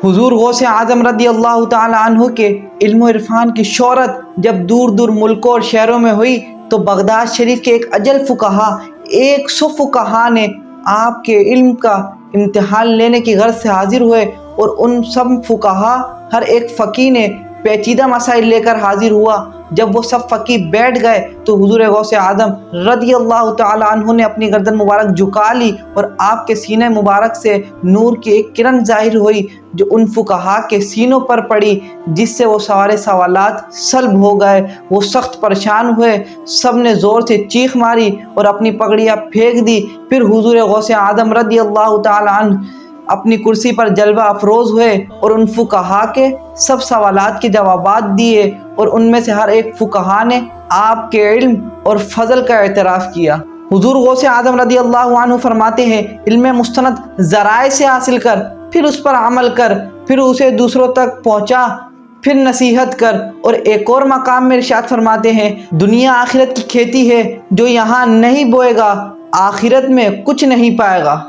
حضور غوث اعظم رضی اللہ تعالی عنہ کے علم و عرفان کی شہرت جب دور دور ملکوں اور شہروں میں ہوئی تو بغداد شریف کے ایک اجل فقہا 100 فقہا نے آپ کے علم کا امتحان لینے کی غرض سے حاضر ہوئے، اور ان سب فقہا ہر ایک فقیہ نے پیچیدہ مسائل لے کر حاضر ہوا۔ جب وہ سب فقیہ بیٹھ گئے تو حضور غوث اعظم رضی اللہ تعالی عنہ نے اپنی گردن مبارک جھکا لی، اور آپ کے سینے مبارک سے نور کی ایک کرن ظاہر ہوئی جو ان فقہا کے سینوں پر پڑی، جس سے وہ سارے سوالات سلب ہو گئے۔ وہ سخت پریشان ہوئے، سب نے زور سے چیخ ماری اور اپنی پگڑیاں پھینک دی۔ پھر حضور غوث اعظم رضی اللہ تعالی عنہ اپنی کرسی پر جلوہ افروز ہوئے اور ان فقہا کے سب سوالات کے جوابات دیے، اور ان میں سے ہر ایک فقہا نے آپ کے علم اور فضل کا اعتراف کیا۔ حضور غوث اعظم رضی اللہ عنہ فرماتے ہیں، علم مستند ذرائع سے حاصل کر، پھر اس پر عمل کر، پھر اسے دوسروں تک پہنچا، پھر نصیحت کر۔ اور ایک اور مقام میں ارشاد فرماتے ہیں، دنیا آخرت کی کھیتی ہے، جو یہاں نہیں بوئے گا آخرت میں کچھ نہیں پائے گا۔